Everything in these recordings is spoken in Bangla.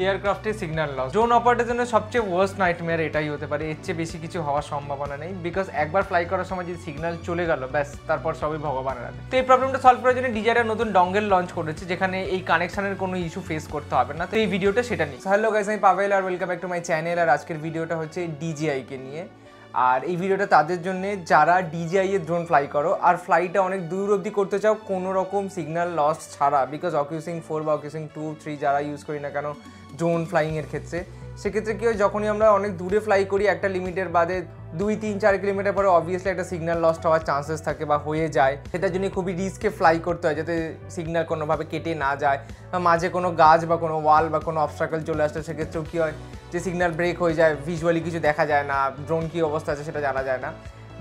এয়ারক্রাফটের সিগন্যাল লস ড্রোন অপারেটরের জন্য সবচেয়ে ওয়ার্স্ট নাইটমেয়ার এটাই হতে পারে, এর চেয়ে বেশি কিছু হওয়ার সম্ভাবনা নেই। বিকজ একবার ফ্লাই করার সময় যদি সিগন্যাল চলে গেল ব্যাস তারপর সবই ভগবানের হাতে। তো এই প্রবলেমটা সলভ করার জন্য ডিজাইয়ার নতুন ডঙ্গেল লঞ্চ করেছে যেখানে এই কানেকশনের কোনো ইস্যু ফেস করতে হবে না। তো এই ভিডিওটা সেটা নিয়ে। হ্যালো গাইস, আমি পাভেল আর welcome back to my channel. আর আজকের ভিডিওটা হচ্ছে DJI কে নিয়ে। আর এই ভিডিওটা তাদের জন্য যারা DJI এর ড্রোন ফ্লাই করো আর ফ্লাইটা অনেক দূর অবধি করতে চাও কোনো রকম সিগন্যাল লস ছাড়া। বিকজ অকিউসিং 4 বা অকিউসিং 2, 3 যারা ইউজ করি না কেন ড্রোন ফ্লাইংয়ের ক্ষেত্রে, সেক্ষেত্রে কী হয় যখনই আমরা অনেক দূরে ফ্লাই করি একটা লিমিটের বাদে 2, 3, 4 কিলোমিটার পরে অবভিয়াসলি একটা সিগন্যাল লস্ট হওয়ার চান্সেস থাকে বা হয়ে যায়। সেটার জন্য খুবই রিস্কে ফ্লাই করতে হয় যাতে সিগন্যাল কোনোভাবে কেটে না যায় বা মাঝে কোনো গাছ বা কোনো ওয়াল বা কোনো অবস্ট্রাকল চলে আসলে সেক্ষেত্রেও কী হয় যে সিগন্যাল ব্রেক হয়ে যায়, ভিজুয়ালি কিছু দেখা যায় না, ড্রোন কী অবস্থা আছে সেটা জানা যায় না।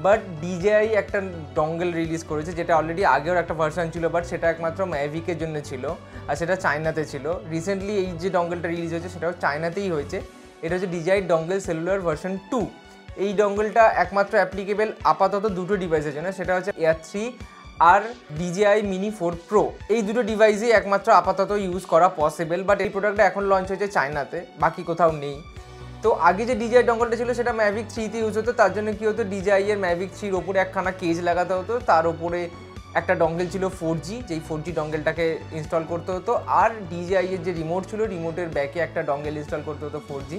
বাট DJI একটা ডঙ্গেল রিলিজ করেছে যেটা অলরেডি আগেও একটা ভার্সন ছিল, বাট সেটা একমাত্র ম্যাভিকের জন্য ছিল আর সেটা চায়নাতে ছিল। রিসেন্টলি এই যে ডঙ্গেলটা রিলিজ হয়েছে সেটাও চায়নাতেই হয়েছে। এটা হচ্ছে DJI ডঙ্গেল সেলুলার ভার্সন 2। এই ডঙ্গেলটা একমাত্র অ্যাপ্লিকেবল আপাতত দুটো ডিভাইসের জন্য, সেটা হচ্ছে Air 3 আর DJI Mini 4 Pro। এই দুটো ডিভাইসেই একমাত্র আপাতত ইউজ করা পসিবল। বাট এই প্রোডাক্টটা এখন লঞ্চ হয়েছে চায়নাতে, বাকি কোথাও নেই। তো আগে যে DJI ডঙ্গলটা ছিল সেটা Mavic 3তে ইউজ হতো। তার জন্য কী হতো, DJI এর Mavic 3-র ওপরে একখানা কেজ লাগাতে হতো, তার ওপরে একটা ডঙ্গেল ছিল 4G, যেই 4G ডঙ্গেলটাকে ইনস্টল করতে হতো। আর DJI এর যে রিমোট ছিল রিমোটের ব্যাকে একটা ডঙ্গেল ইনস্টল করতে হতো 4G,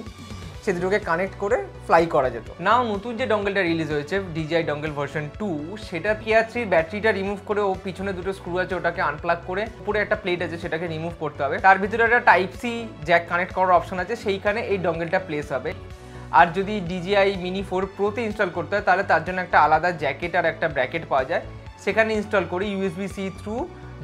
সে দুটোকে কানেক্ট করে ফ্লাই করা যেত। নাও নতুন যে ডঙ্গেলটা রিলিজ হয়েছে DJI ডঙ্গেল ভার্সন 2, সেটা Air 3 ব্যাটারিটা রিমুভ করে ও পিছনে দুটো স্ক্রু আছে ওটাকে আনপ্লাগ করে উপরে একটা প্লেট আছে সেটাকে রিমুভ করতে হবে। তার ভিতরে একটা Type-C জ্যাক কানেক্ট করার অপশন আছে, সেইখানে এই ডঙ্গেলটা প্লেস হবে। আর যদি DJI Mini 4 Pro-তে ইনস্টল করতে হয় তাহলে তার জন্য একটা আলাদা জ্যাকেট আর একটা ব্র্যাকেট পাওয়া যায়, সেখানে ইনস্টল করে USB-C থ্রু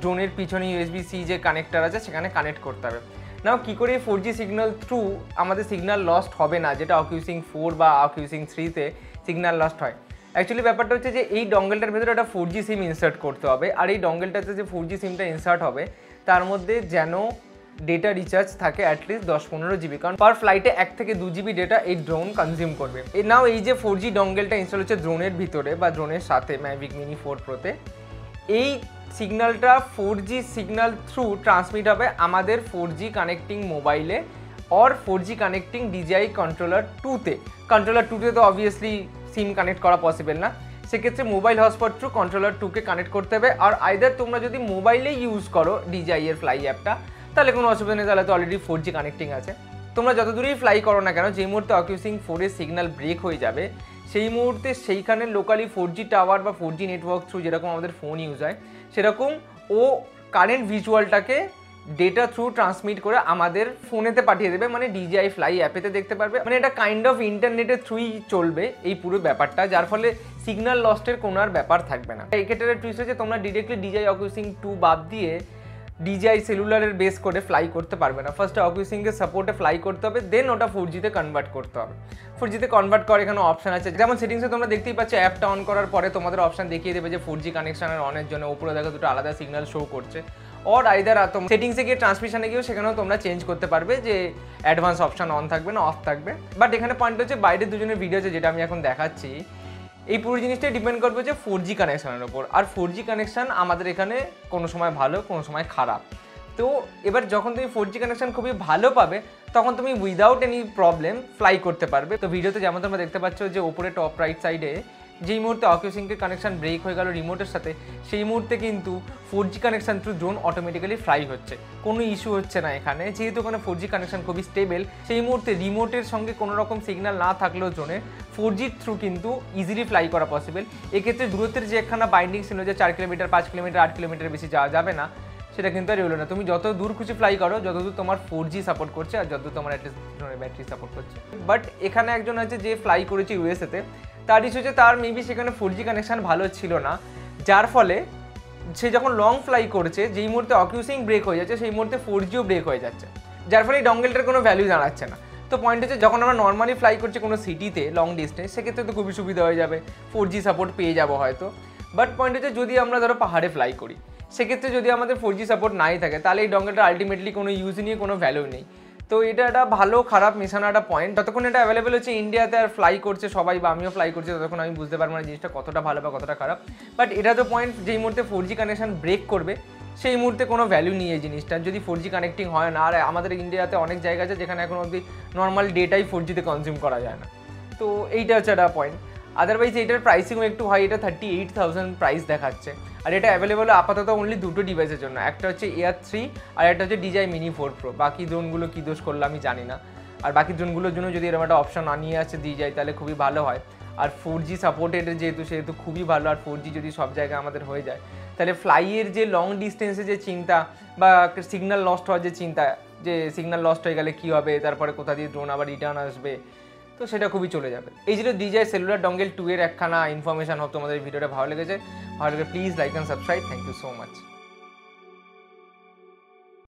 ড্রোনের পিছনে USB-C যে কানেক্টার আছে সেখানে কানেক্ট করতে হবে। নাও কী করে 4G সিগন্যাল থ্রু আমাদের সিগন্যাল লস্ট হবে না, যেটা অকিউসিং 4 বা অকিউসিং 3-তে সিগন্যাল লস্ট হয়। অ্যাকচুয়ালি ব্যাপারটা হচ্ছে যে এই ডঙ্গেলটার ভেতরে একটা 4G সিম ইনসার্ট করতে হবে। আর এই ডঙ্গেলটাতে যে 4G সিমটা ইনসার্ট হবে তার মধ্যে যেন ডেটা রিচার্জ থাকে অ্যাটলিস্ট 10-15 GB, কারণ পার ফ্লাইটে 1 থেকে 2 GB ডেটা এই ড্রোন কনজিউম করবে। নাও এই যে 4G ডঙ্গেলটা ইনস্টল হচ্ছে ড্রোনের ভিতরে বা ড্রোনের সাথে Mavic Mini 4 Pro-তে, এই সিগন্যালটা 4G সিগন্যাল থ্রু ট্রান্সমিট হবে আমাদের 4G কানেক্টিং মোবাইলে or 4G connecting DJI controller 2-তে। কন্ট্রোলার 2-তে তো অবভিয়াসলি সিম কানেক্ট করা পসিবল না, সেক্ষেত্রে মোবাইল হটস্পট থ্রু কন্ট্রোলার 2-কে কানেক্ট করতে হবে। আর আইদার তোমরা যদি মোবাইলে ইউজ করো DJI এর ফ্লাই অ্যাপটা তাহলে কোনো অসুবিধা নেই, তাহলে তো অলরেডি 4G কানেক্টিং আছে। তোমরা যত দূরেই ফ্লাই করো না কেন, যেই মুহূর্তে অকিউসিং 4-এর সিগন্যাল ব্রেক হয়ে যাবে সেই মুহূর্তে সেইখানে লোকালি 4G টাওয়ার বা 4G নেটওয়ার্ক থ্রু যেরকম আমাদের ফোন ইউজ হয় সেরকম ও কারেন্ট ভিজুয়ালটাকে ডেটা থ্রু ট্রান্সমিট করে আমাদের ফোনেতে পাঠিয়ে দেবে, মানে DJI ফ্লাই অ্যাপেতে দেখতে পারবে। মানে এটা কাইন্ড অফ ইন্টারনেটের থ্রুই চলবে এই পুরো ব্যাপারটা, যার ফলে সিগন্যাল লস্টের কোনো আর ব্যাপার থাকবে না। এই ক্ষেত্রে টুইস্ট হচ্ছে তোমরা ডিরেক্টলি DJI অকিউসিং 2 বাদ দিয়ে DJI সেলুলারের বেস করে ফ্লাই করতে পারবে না। ফার্স্টে অকিউসিংয়ের সাপোর্টে ফ্লাই করতে হবে, দেন ওটা 4G-তে কনভার্ট করতে হবে। 4G-তে কনভার্ট করার এখানে অপশন আছে, যেমন সেটিংসে তোমরা দেখতেই পাচ্ছ অ্যাপটা অন করার পরে তোমাদের অপশন দেখিয়ে দেবে যে 4G কানেকশনের অনের জন্য উপরে দেখো দুটো আলাদা সিগন্যাল শো করছে। অর আইদার সেটিংসে গিয়ে ট্রান্সমিশনে গিয়েও সেখানেও তোমরা চেঞ্জ করতে পারবে যে অ্যাডভান্স অপশন অন থাকবে না অফ থাকবে। বাট এখানে পয়েন্ট হচ্ছে বাইরের দুজনের ভিডিও আছে যেটা আমি এখন দেখাচ্ছি, এই পুরো জিনিসটাই ডিপেন্ড করবে যে 4G কানেকশনের ওপর। আর 4G কানেকশন আমাদের এখানে কোনো সময় ভালো কোনো সময় খারাপ। তো এবার যখন তুমি 4G কানেকশন খুবই ভালো পাবে তখন তুমি উইদাউট এনি প্রবলেম ফ্লাই করতে পারবে। তো ভিডিওতে যেমন তোমরা দেখতে পাচ্ছ যে ওপরে টপ রাইট সাইডে যেই মুহূর্তে অকিউসিংকের কানেকশন ব্রেক হয়ে গেল রিমোটের সাথে, সেই মুহূর্তে কিন্তু 4G connection through drone automatically fly হচ্ছে, কোনো ইস্যু হচ্ছে না এখানে। যেহেতু ওখানে 4G কানেকশন খুবই স্টেবল, সেই মুহূর্তে রিমোটের সঙ্গে কোনো রকম সিগন্যাল না থাকলেও ড্রোনে 4G থ্রু কিন্তু ইজিলি ফ্লাই করা পসিবল। এক্ষেত্রে দূরত্বের যে একখানা বাইন্ডিং ছিল যে 4 কিলোমিটার 5 কিলোমিটার 8 কিলোমিটার বেশি যাওয়া যাবে না, সেটা কিন্তু আর এলো না। তুমি যত দূর খুশি ফ্লাই করো, যতদূর তোমার 4G সাপোর্ট করছে আর যতদূর তোমার অ্যাটলিস্ট ড্রোনের ব্যাটারি সাপোর্ট করছে। বাট এখানে একজন আছে যে ফ্লাই করেছে USA-তে, তার ইস্যু হচ্ছে তার মেবি সেখানে 4G কানেকশন ভালো ছিল না, যার ফলে সে যখন লং ফ্লাই করছে যেই মুহূর্তে অকিউসিং ব্রেক হয়ে যাচ্ছে সেই মুহূর্তে 4Gও ব্রেক হয়ে যাচ্ছে, যার ফলে এই ডঙ্গেলটার কোনো ভ্যালু দাঁড়াচ্ছে না। তো পয়েন্ট হচ্ছে যখন আমরা নর্মালি ফ্লাই করছি কোনো সিটিতে লং ডিস্টেন্স, সেক্ষেত্রে তো খুবই সুবিধা হয়ে যাবে, 4G সাপোর্ট পেয়ে যাবো হয়তো। বাট পয়েন্ট হচ্ছে যদি আমরা ধরো পাহাড়ে ফ্লাই করি, সেক্ষেত্রে যদি আমাদের 4G সাপোর্ট নাই থাকে তাহলে এই ডঙ্গেলটা আলটিমেটলি কোনো ইউজ নিয়ে কোনো ভ্যালু নেই। তো এটা একটা ভালো খারাপ মেশানো একটা পয়েন্ট। যতক্ষণ এটা অ্যাভেলেবেল হচ্ছে ইন্ডিয়াতে আর ফ্লাই করছে সবাই বা আমিও ফ্লাই করছি, ততক্ষণ আমি বুঝতে পারবো না জিনিসটা কতটা ভালো বা কতটা খারাপ। বাট এটা তো পয়েন্ট, যেই মুহূর্তে 4G কানেকশন ব্রেক করবে সেই মুহূর্তে কোনো ভ্যালু নেই এই জিনিসটার, যদি 4G কানেক্টিং হয় না। আর আমাদের ইন্ডিয়াতে অনেক জায়গা আছে যেখানে এখন অবধি নর্মাল ডেটাই 4Gতে কনজিউম করা যায় না। তো এইটা হচ্ছে একটা পয়েন্ট। আদারওয়াইজ এটার প্রাইসিংও একটু হাই, এটা 38,000 প্রাইস দেখাচ্ছে। আর এটা অ্যাভেলেবল আপাতত অনলি দুটো ডিভাইসের জন্য, একটা হচ্ছে Air 3 আর একটা হচ্ছে DJI Mini 4 Pro। বাকি ড্রোনগুলো কী দোষ করলো আমি জানি না। আর বাকি ড্রোনগুলোর জন্য যদি এরকম একটা অপশন আনিয়ে আসে DJI তাহলে খুবই ভালো হয়। আর 4G সাপোর্টেড যেহেতু খুবই ভালো। আর 4G যদি সব জায়গায় আমাদের হয়ে যায় তাহলে ফ্লাইয়ের যে লং ডিস্টেন্সে যে চিন্তা বা সিগন্যাল লস্ট হওয়ার যে চিন্তা, যে সিগন্যাল লস্ট হয়ে গেলে কী হবে, তারপরে কোথা দিয়ে ড্রোন আবার রিটার্ন আসবে, তো সেটা খুবই চলে যাবে। এই ছিল DJI সেলুলার ডঙ্গেল 2 এর একখানা ইনফরমেশন। হোক তোমাদের ভিডিওটা ভালো লেগেছে। ভালো লাগে please like and subscribe. Thank you so much.